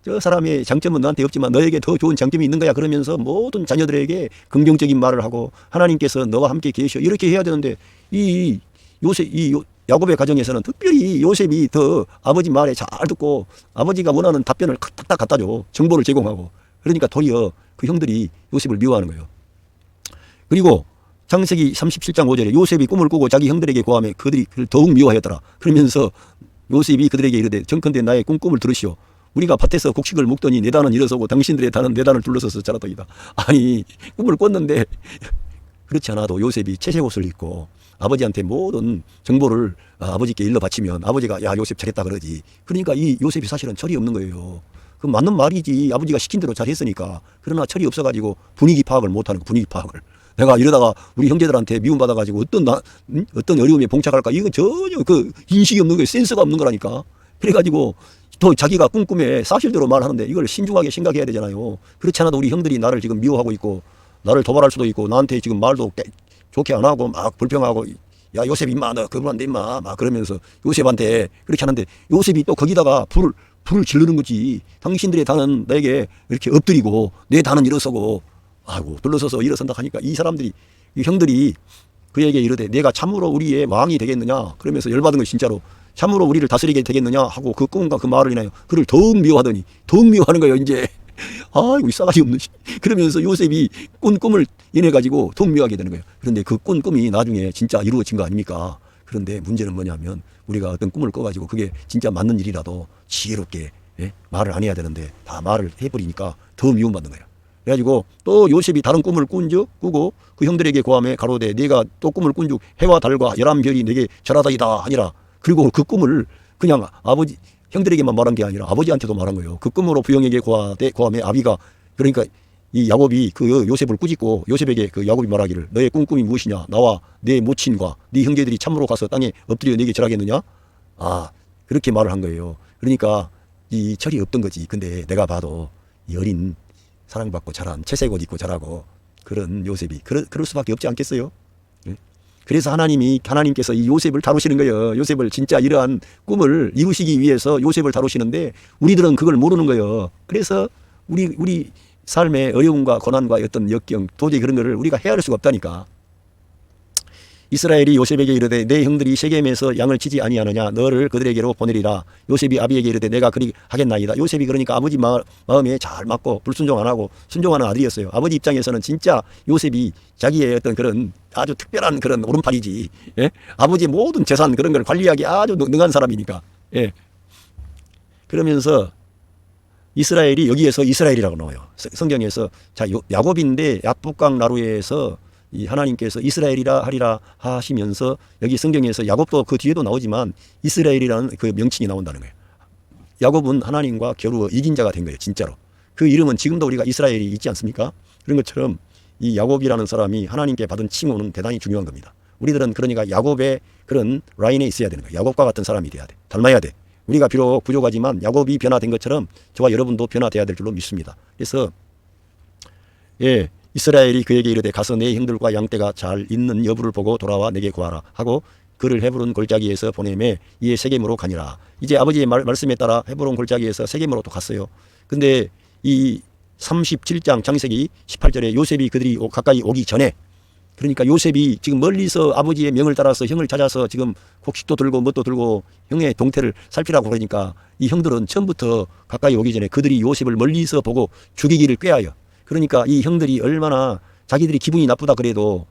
저 사람의 장점은 너한테 없지만 너에게 더 좋은 장점이 있는 거야. 그러면서 모든 자녀들에게 긍정적인 말을 하고 하나님께서 너와 함께 계셔 이렇게 해야 되는데 이 야곱의 가정에서는 특별히 요셉이 더 아버지 말에 잘 듣고 아버지가 원하는 답변을 탁탁 갖다 줘. 정보를 제공하고. 그러니까 도리어 그 형들이 요셉을 미워하는 거예요. 그리고 창세기 37장 5절에 요셉이 꿈을 꾸고 자기 형들에게 고하며 그들이 그를 더욱 미워하였더라. 그러면서 요셉이 그들에게 이르되 정컨대 나의 꿈을 들으시오. 우리가 밭에서 곡식을 묵더니 네 단은 일어서고 당신들의 단은 네 단을 둘러서서 자라더이다. 아니 꿈을 꿨는데 그렇지 않아도 요셉이 채색 옷을 입고 아버지한테 모든 정보를 아버지께 일러 바치면 아버지가 야 요셉 잘했다 그러지. 그러니까 이 요셉이 사실은 철이 없는 거예요. 그 맞는 말이지. 아버지가 시킨 대로 잘했으니까. 그러나 철이 없어가지고 분위기 파악을 못하는 거. 분위기 파악을. 내가 이러다가 우리 형제들한테 미움받아가지고 어떤 어려움에 봉착할까. 이건 전혀 그 인식이 없는 거예요. 센스가 없는 거라니까. 그래가지고 또 자기가 꿈꿈에 사실대로 말하는데 이걸 신중하게 생각해야 되잖아요. 그렇지 않아도 우리 형들이 나를 지금 미워하고 있고 나를 도발할 수도 있고 나한테 지금 말도 좋게 안 하고 막 불평하고 야 요셉 임마 너 그분한테 임마 막 그러면서 요셉한테 그렇게 하는데 요셉이 또 거기다가 불을 지르는 거지. 당신들의 단은 내게 이렇게 엎드리고 내 단은 일어서고 아이고 둘러서서 일어선다 하니까 이 사람들이 이 형들이 그에게 이르되 내가 참으로 우리의 왕이 되겠느냐 그러면서 열받은 거 진짜로 참으로 우리를 다스리게 되겠느냐 하고 그 꿈과 그 말을 인하여 그를 더욱 미워하더니 더욱 미워하는 거예요. 이제 아이고 이 싸가지 없는 그러면서 요셉이 꾼 꿈을 인해 가지고 더욱 미워하게 되는 거예요. 그런데 그 꾼 꿈이 나중에 진짜 이루어진 거 아닙니까? 그런데 문제는 뭐냐면 우리가 어떤 꿈을 꿔가지고 그게 진짜 맞는 일이라도 지혜롭게 말을 안 해야 되는데 다 말을 해버리니까 더 미움받는 거예요. 그래가지고 또 요셉이 다른 꿈을 꾸고 그 형들에게 고하며 가로되 네가 또 꿈을 꾼즉 해와 달과 11별이 내게 절하다이다 하니라. 그리고 그 꿈을 그냥 아버지 형들에게만 말한 게 아니라 아버지한테도 말한 거예요. 그 꿈으로 부형에게 고하며 아비가 그러니까 이 야곱이 그 요셉을 꾸짖고 요셉에게 그 야곱이 말하기를 너의 꿈이 무엇이냐 나와 내 모친과 네 형제들이 참으로 가서 땅에 엎드려 내게 절하겠느냐. 그렇게 말을 한 거예요. 그러니까 이 철이 없던 거지. 근데 내가 봐도 이 어린 사랑받고 자란 채색 옷 입고 자라고 그런 요셉이 그럴 수밖에 없지 않겠어요? 그래서 하나님께서 이 요셉을 다루시는 거예요. 요셉을 진짜 이러한 꿈을 이루시기 위해서 요셉을 다루시는데 우리들은 그걸 모르는 거예요. 그래서 우리 삶의 어려움과 고난과 어떤 역경 도저히 그런 거를 우리가 헤아릴 수가 없다니까. 이스라엘이 요셉에게 이르되 내 형들이 세겜에서 양을 치지 아니하느냐 너를 그들에게로 보내리라. 요셉이 아비에게 이르되 내가 그리 하겠나이다. 요셉이 그러니까 아버지 마음에 잘 맞고 불순종 안 하고 순종하는 아들이었어요. 아버지 입장에서는 진짜 요셉이 자기의 어떤 그런 아주 특별한 그런 오른팔이지. 아버지의 모든 재산 그런 걸 관리하기 아주 능한 사람이니까. 그러면서 이스라엘이 여기에서 이스라엘이라고 나와요. 성경에서 자 야곱인데 야복강 나루에서 이 하나님께서 이스라엘이라 하리라 하시면서 여기 성경에서 야곱도 그 뒤에도 나오지만 이스라엘이라는 그 명칭이 나온다는 거예요. 야곱은 하나님과 겨루어 이긴 자가 된 거예요. 진짜로. 그 이름은 지금도 우리가 이스라엘이 있지 않습니까? 그런 것처럼 이 야곱이라는 사람이 하나님께 받은 칭호는 대단히 중요한 겁니다. 우리들은 그러니까 야곱의 그런 라인에 있어야 되는 거예요. 야곱과 같은 사람이 돼야 돼. 닮아야 돼. 우리가 비록 부족하지만 야곱이 변화된 것처럼 저와 여러분도 변화돼야 될 줄로 믿습니다. 그래서 이스라엘이 그에게 이르되 가서 내 형들과 양떼가 잘 있는 여부를 보고 돌아와 내게 구하라 하고 그를 헤브론 골짜기에서 보내매 이에 세겜으로 가니라. 이제 아버지의 말씀에 따라 헤브론 골짜기에서 세겜으로 또 갔어요. 근데 이 37장 창세기 18절에 요셉이 그들이 가까이 오기 전에 그러니까 요셉이 지금 멀리서 아버지의 명을 따라서 형을 찾아서 지금 곡식도 들고 뭣도 들고 형의 동태를 살피라고 그러니까 이 형들은 처음부터 가까이 오기 전에 그들이 요셉을 멀리서 보고 죽이기를 꾀하여 그러니까 이 형들이 얼마나 자기들이 기분이 나쁘다 그래도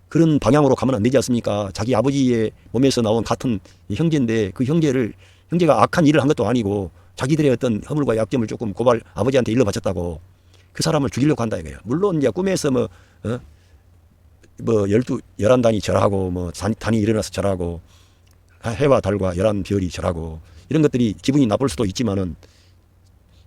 그런 방향으로 가면 안 되지 않습니까? 자기 아버지의 몸에서 나온 같은 형제인데 그 형제가 악한 일을 한 것도 아니고 자기들의 어떤 허물과 약점을 조금 아버지한테 일러 바쳤다고 그 사람을 죽이려고 한다 이거예요. 물론 이제 꿈에서 11단이 절하고 단이 일어나서 절하고 해와 달과 11별이 절하고 이런 것들이 기분이 나쁠 수도 있지만은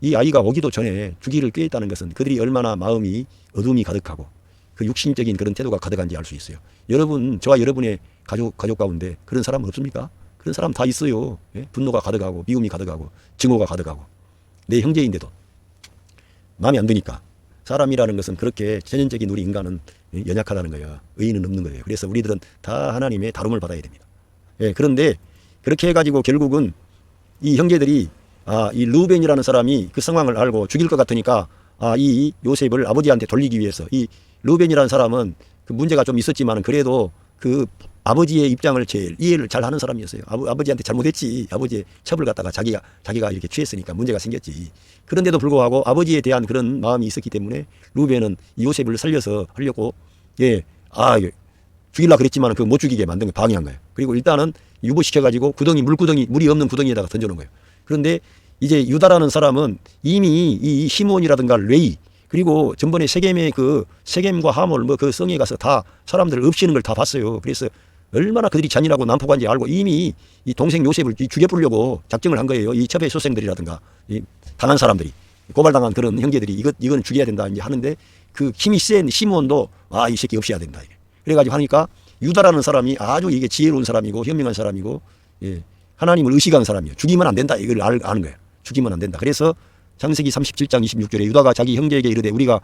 이 아이가 오기도 전에 주기를 꾀했다는 것은 그들이 얼마나 마음이 어둠이 가득하고 그 육신적인 그런 태도가 가득한지 알 수 있어요. 여러분, 저와 여러분의 가족 가운데 그런 사람 없습니까? 그런 사람 다 있어요. 분노가 가득하고 미움이 가득하고 증오가 가득하고 내 형제인데도 마음에 안 드니까 사람이라는 것은 그렇게 전형적인 우리 인간은 연약하다는 거예요. 의인은 없는 거예요. 그래서 우리들은 다 하나님의 다룸을 받아야 됩니다. 예, 그런데 그렇게 해가지고 결국은 이 형제들이 이 르우벤이라는 사람이 그 상황을 알고 죽일 것 같으니까 이 요셉을 아버지한테 돌리기 위해서 이 르우벤이라는 사람은 그 문제가 좀 있었지만 그래도 그 아버지의 입장을 제일 이해를 잘 하는 사람이었어요. 아버지한테 잘못했지. 아버지의 첩을 갖다가 자기가 이렇게 취했으니까 문제가 생겼지. 그런데도 불구하고 아버지에 대한 그런 마음이 있었기 때문에 르우벤은 요셉을 살려서 하려고 죽이려고 그랬지만 그 못 죽이게 만든 거 방해한 거예요. 그리고 일단은 유보시켜가지고 물이 없는 구덩이에다가 던져놓은 거예요. 그런데 이제 유다라는 사람은 이미 이 시몬이라든가 레이 그리고 전번에 세겜과 하몰 그 성에 가서 다 사람들을 엎시는 걸 다 봤어요. 그래서 얼마나 그들이 잔인하고 난폭한지 알고 이미 이 동생 요셉을 죽여버리려고 작정을 한 거예요. 이 첩의 소생들이라든가 이 당한 사람들이 고발당한 그런 형제들이 이건 죽여야 된다 이제 하는데 그 힘이 센 시몬도 이 새끼 없애야 된다. 그래가지고 하니까 유다라는 사람이 아주 이게 지혜로운 사람이고 현명한 사람이고 하나님을 의식한 사람이에요. 죽이면 안 된다 이걸 아는 거예요. 죽이면 안 된다. 그래서 창세기 37장 26절에 유다가 자기 형제에게 이르되 우리가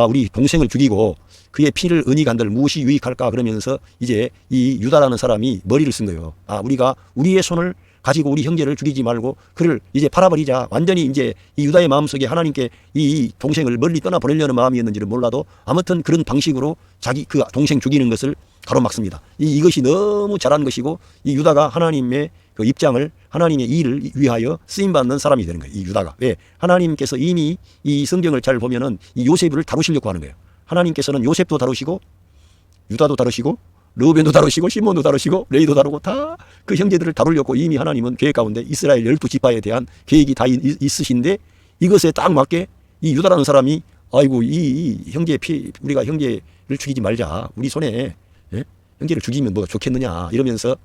우리 동생을 죽이고 그의 피를 은이간들 무엇이 유익할까 그러면서 이제 이 유다라는 사람이 머리를 쓴 거예요. 우리가 우리의 손을 가지고 우리 형제를 죽이지 말고 그를 이제 팔아버리자. 완전히 이제 이 유다의 마음속에 하나님께 이 동생을 멀리 떠나보내려는 마음이었는지는 몰라도 아무튼 그런 방식으로 자기 그 동생 죽이는 것을 가로막습니다. 이것이 너무 잘한 것이고 이 유다가 하나님의 그 입장을 하나님의 일을 위하여 쓰임받는 사람이 되는 거예요. 이 유다가. 왜? 하나님께서 이미 이 성경을 잘 보면은 이 요셉을 다루시려고 하는 거예요. 하나님께서는 요셉도 다루시고 유다도 다루시고 르우벤도 다루시고 시몬도 다루시고 레이도 다루고 다 그 형제들을 다루려고 이미 하나님은 계획 가운데 이스라엘 12지파에 대한 계획이 다 있으신데 이것에 딱 맞게 이 유다라는 사람이 아이고 이 형제 우리가 형제를 죽이지 말자. 우리 손에 형제를 죽이면 뭐가 좋겠느냐 이러면서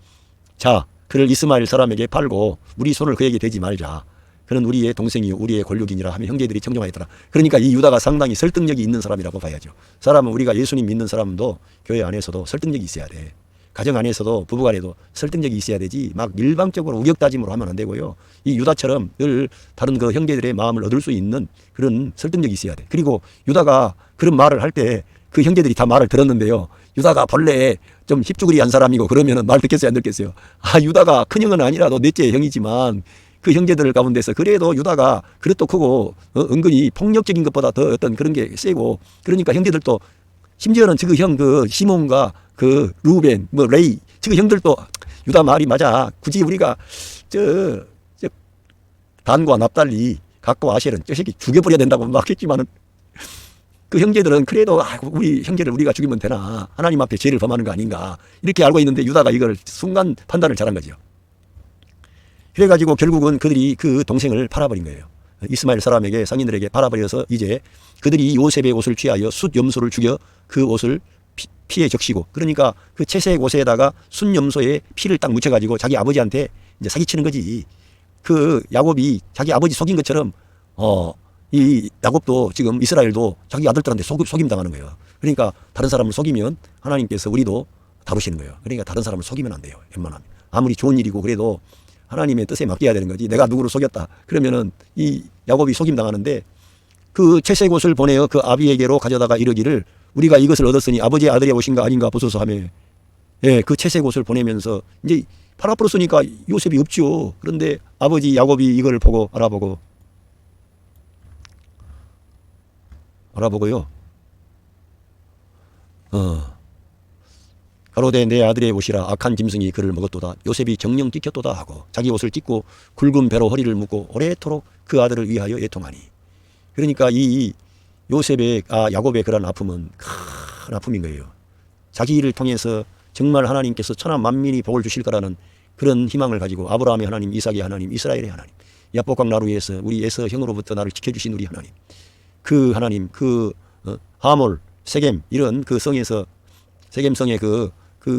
그를 이스마엘 사람에게 팔고 우리 손을 그에게 대지 말자. 그는 우리의 동생이요 우리의 권력이니라 하며 형제들이 청정하였더라. 그러니까 이 유다가 상당히 설득력이 있는 사람이라고 봐야죠. 사람은 우리가 예수님 믿는 사람도 교회 안에서도 설득력이 있어야 돼. 가정 안에서도 부부간에도 설득력이 있어야 되지 막 일방적으로 우격다짐으로 하면 안 되고요. 이 유다처럼 늘 다른 그 형제들의 마음을 얻을 수 있는 그런 설득력이 있어야 돼. 그리고 유다가 그런 말을 할 때 그 형제들이 다 말을 들었는데요. 유다가 본래 좀 힙주그리한 사람이고 그러면은 말 듣겠어요 안 듣겠어요? 유다가 큰형은 아니라도 넷째 형이지만 그 형제들 가운데서 그래도 유다가 그릇도 크고 은근히 폭력적인 것보다 더 어떤 그런 게 세고 그러니까 형제들도 심지어는 그 형 시몬과 그 르우벤 레이 그 형들도 유다 말이 맞아. 굳이 우리가 저 단과 납달리 각과 아셀은 저 새끼 죽여버려야 된다고 막 했지만은 그 형제들은 그래도 우리 형제를 우리가 죽이면 되나 하나님 앞에 죄를 범하는 거 아닌가 이렇게 알고 있는데 유다가 이걸 순간 판단을 잘한 거죠. 그래가지고 결국은 그들이 그 동생을 팔아버린 거예요. 이스마엘 사람에게 상인들에게 팔아버려서 이제 그들이 요셉의 옷을 취하여 숫염소를 죽여 그 옷을 피에 적시고 그러니까 그 채색 옷에다가 숫염소에 피를 딱 묻혀가지고 자기 아버지한테 이제 사기치는 거지. 그 야곱이 자기 아버지 속인 것처럼 이 야곱도 지금 이스라엘도 자기 아들들한테 속임당하는 거예요. 그러니까 다른 사람을 속이면 하나님께서 우리도 다루시는 거예요. 그러니까 다른 사람을 속이면 안 돼요. 웬만하면. 아무리 좋은 일이고 그래도 하나님의 뜻에 맡겨야 되는 거지. 내가 누구를 속였다. 그러면은 이 야곱이 속임당하는데 그 채색 옷을 보내어 그 아비에게로 가져다가 이르기를 우리가 이것을 얻었으니 아버지의 아들의 옷인가 아닌가 보소서 하며 그 채색 옷을 보내면서 이제 팔아버렸으니까 요셉이 없죠. 그런데 아버지 야곱이 이걸 보고 알아보고요. 가로되 내 아들의 옷이라 악한 짐승이 그를 먹었도다. 요셉이 정령 찢겼도다 하고 자기 옷을 찢고 굵은 배로 허리를 묶고 오래도록 그 아들을 위하여 애통하니. 그러니까 이 요셉의 야곱의 그런 아픔은 큰 아픔인 거예요. 자기 일을 통해서 정말 하나님께서 천하 만민이 복을 주실 거라는 그런 희망을 가지고 아브라함의 하나님, 이삭의 하나님, 이스라엘의 하나님, 야복강 나루에서 우리 에서 형으로부터 나를 지켜주신 우리 하나님, 그 하나님, 하몰, 세겜 이런 그 성에서 세겜성의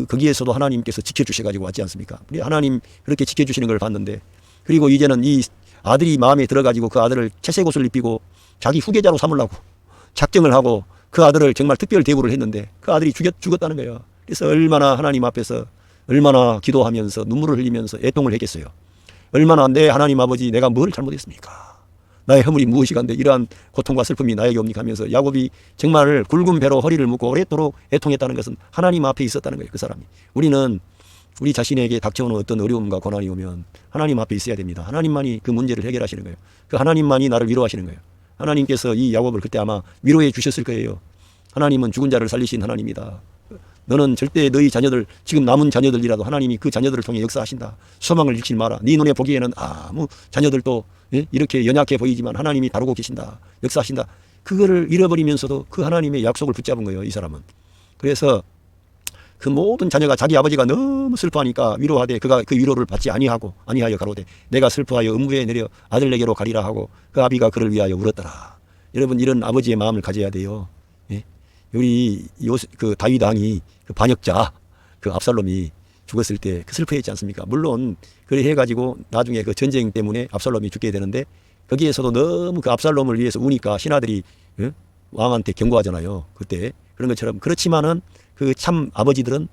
거기에서도 하나님께서 지켜주셔가지고 왔지 않습니까? 우리 하나님 그렇게 지켜주시는 걸 봤는데 그리고 이제는 이 아들이 마음에 들어가지고 그 아들을 채색 옷을 입히고 자기 후계자로 삼으려고 작정을 하고 그 아들을 정말 특별 대우를 했는데 그 아들이 죽었다는 거예요. 그래서 얼마나 하나님 앞에서 얼마나 기도하면서 눈물을 흘리면서 애통을 했겠어요. 얼마나 내 하나님 아버지 내가 뭘 잘못했습니까? 나의 허물이 무엇이간데 이러한 고통과 슬픔이 나에게 옵니까 하면서 야곱이 정말 굵은 배로 허리를 묶고 오랫도록 애통했다는 것은 하나님 앞에 있었다는 거예요. 그 사람이. 우리는 우리 자신에게 닥쳐오는 어떤 어려움과 고난이 오면 하나님 앞에 있어야 됩니다. 하나님만이 그 문제를 해결하시는 거예요. 그 하나님만이 나를 위로하시는 거예요. 하나님께서 이 야곱을 그때 아마 위로해 주셨을 거예요. 하나님은 죽은 자를 살리신 하나님이다. 너는 절대 너희 자녀들, 지금 남은 자녀들이라도 하나님이 그 자녀들을 통해 역사하신다. 소망을 잃지 마라. 네 눈에 보기에는 아무 자녀들도 이렇게 연약해 보이지만 하나님이 다루고 계신다. 역사하신다. 그거를 잃어버리면서도 그 하나님의 약속을 붙잡은 거예요. 이 사람은. 그래서 그 모든 자녀가 자기 아버지가 너무 슬퍼하니까 위로하되 그가 그 위로를 받지 아니하여 가로되 내가 슬퍼하여 음부에 내려 아들에게로 가리라 하고 그 아비가 그를 위하여 울었더라. 여러분 이런 아버지의 마음을 가져야 돼요. 우리 그 다윗 왕이 그 반역자 그 압살롬이 죽었을 때 그 슬퍼했지 않습니까? 물론 그래 해가지고 나중에 그 전쟁 때문에 압살롬이 죽게 되는데 거기에서도 너무 그 압살롬을 위해서 우니까 신하들이 왕한테 경고하잖아요. 그때 그런 것처럼. 그렇지만은 그 참 아버지들은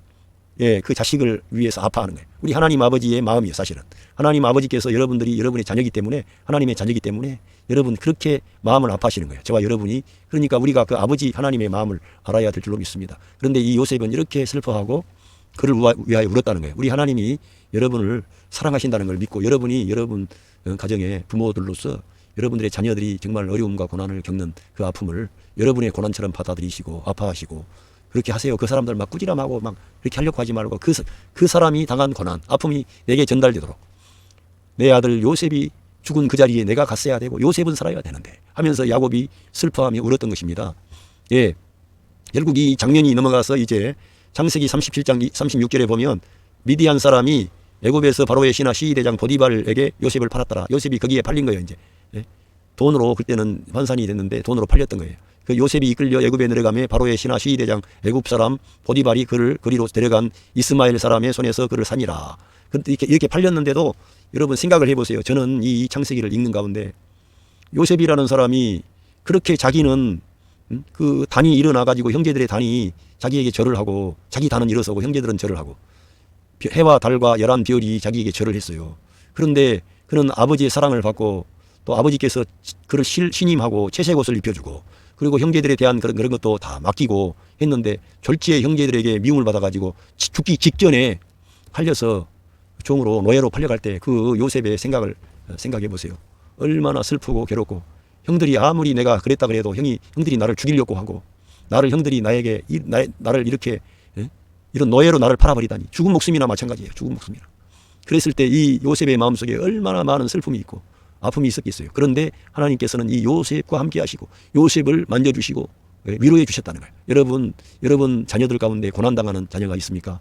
그 자식을 위해서 아파하는 거예요. 우리 하나님 아버지의 마음이에요. 사실은 하나님 아버지께서 여러분들이 여러분의 자녀이기 때문에 하나님의 자녀이기 때문에 여러분 그렇게 마음을 아파하시는 거예요. 저와 여러분이. 그러니까 우리가 그 아버지 하나님의 마음을 알아야 될 줄로 믿습니다. 그런데 이 요셉은 이렇게 슬퍼하고 그를 위하여 울었다는 거예요. 우리 하나님이 여러분을 사랑하신다는 걸 믿고 여러분이 여러분 가정의 부모들로서 여러분들의 자녀들이 정말 어려움과 고난을 겪는 그 아픔을 여러분의 고난처럼 받아들이시고 아파하시고 그렇게 하세요. 그 사람들 막 꾸지람하고 막 그렇게 하려고 하지 말고 그 사람이 당한 고난, 아픔이 내게 전달되도록 내 아들 요셉이 죽은 그 자리에 내가 갔어야 되고 요셉은 살아야 되는데 하면서 야곱이 슬퍼하며 울었던 것입니다. 결국 이 장면이 넘어가서 이제 창세기 37장 36절에 보면 미디안 사람이 애굽에서 바로의 신하 시위대장 보디발에게 요셉을 팔았더라. 요셉이 거기에 팔린 거예요. 이제 돈으로 그때는 환산이 됐는데 돈으로 팔렸던 거예요. 그 요셉이 이끌려 애굽에 내려가며 바로의 신하 시위대장 애굽 사람 보디발이 그를 그리로 데려간 이스마엘 사람의 손에서 그를 산이라. 근데 이렇게 팔렸는데도 여러분 생각을 해보세요. 저는 이 창세기를 읽는 가운데 요셉이라는 사람이 그렇게 자기는 그 단이 일어나가지고 형제들의 단이 자기에게 절을 하고 자기 단은 일어서고 형제들은 절을 하고 해와 달과 열한 별이 자기에게 절을 했어요. 그런데 그는 아버지의 사랑을 받고 또 아버지께서 그를 신임하고 채색 옷을 입혀주고 그리고 형제들에 대한 그런 것도 다 맡기고 했는데 졸지에 형제들에게 미움을 받아가지고 죽기 직전에 팔려서 종으로 노예로 팔려갈 때 그 요셉의 생각을 생각해 보세요. 얼마나 슬프고 괴롭고 형들이 아무리 내가 그랬다 그래도 형들이 나를 죽이려고 하고 형들이 나를 이렇게 이런 노예로 나를 팔아버리다니 죽은 목숨이나 마찬가지예요. 죽은 목숨이나. 그랬을 때 이 요셉의 마음속에 얼마나 많은 슬픔이 있고 아픔이 있었겠어요. 그런데 하나님께서는 이 요셉과 함께 하시고 요셉을 만져주시고 위로해 주셨다는 거예요. 여러분 자녀들 가운데 고난당하는 자녀가 있습니까?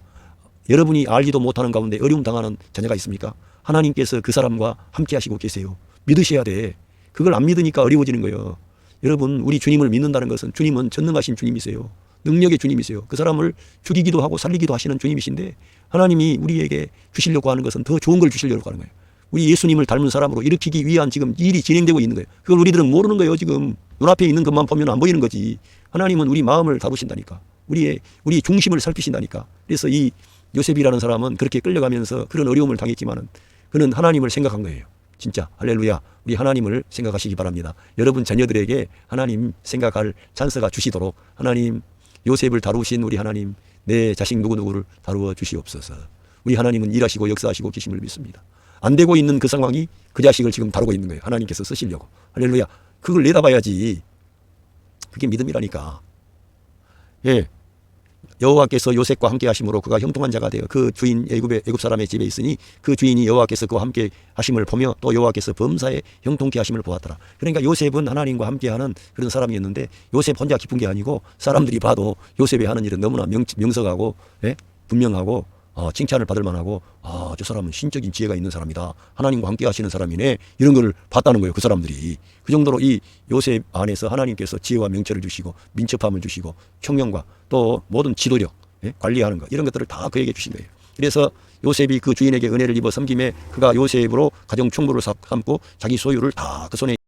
여러분이 알지도 못하는 가운데 어려움 당하는 자녀가 있습니까? 하나님께서 그 사람과 함께 하시고 계세요. 믿으셔야 돼. 그걸 안 믿으니까 어려워지는 거예요. 여러분 우리 주님을 믿는다는 것은 주님은 전능하신 주님이세요. 능력의 주님이세요. 그 사람을 죽이기도 하고 살리기도 하시는 주님이신데 하나님이 우리에게 주시려고 하는 것은 더 좋은 걸 주시려고 하는 거예요. 우리 예수님을 닮은 사람으로 일으키기 위한 지금 일이 진행되고 있는 거예요. 그걸 우리들은 모르는 거예요. 지금 눈앞에 있는 것만 보면 안 보이는 거지. 하나님은 우리 마음을 다루신다니까. 우리의 중심을 살피신다니까. 그래서 이 요셉이라는 사람은 그렇게 끌려가면서 그런 어려움을 당했지만은 그는 하나님을 생각한 거예요. 진짜 할렐루야. 우리 하나님을 생각하시기 바랍니다. 여러분 자녀들에게 하나님 생각할 찬스가 주시도록 하나님 요셉을 다루신 우리 하나님 내 자식 누구누구를 다루어 주시옵소서. 우리 하나님은 일하시고 역사하시고 계심을 믿습니다. 안 되고 있는 그 상황이 그 자식을 지금 다루고 있는 거예요. 하나님께서 쓰시려고. 할렐루야. 그걸 내다봐야지. 그게 믿음이라니까. 여호와께서 요셉과 함께 하심으로 그가 형통한 자가 되어 그 주인 애굽 사람의 집에 있으니 그 주인이 여호와께서 그와 함께 하심을 보며 또 여호와께서 범사에 형통케 하심을 보았더라. 그러니까 요셉은 하나님과 함께하는 그런 사람이었는데 요셉 혼자 기쁜 게 아니고 사람들이 봐도 요셉이 하는 일은 너무나 명석하고 분명하고 칭찬을 받을 만하고 저 사람은 신적인 지혜가 있는 사람이다. 하나님과 함께 하시는 사람이네. 이런 걸 봤다는 거예요. 그 사람들이. 그 정도로 이 요셉 안에서 하나님께서 지혜와 명철을 주시고 민첩함을 주시고 총명과 또 모든 지도력, 관리하는 것 이런 것들을 다 그에게 주신 거예요. 그래서 요셉이 그 주인에게 은혜를 입어 섬김에 그가 요셉으로 가정 총무를 삼고 자기 소유를 다 그 손에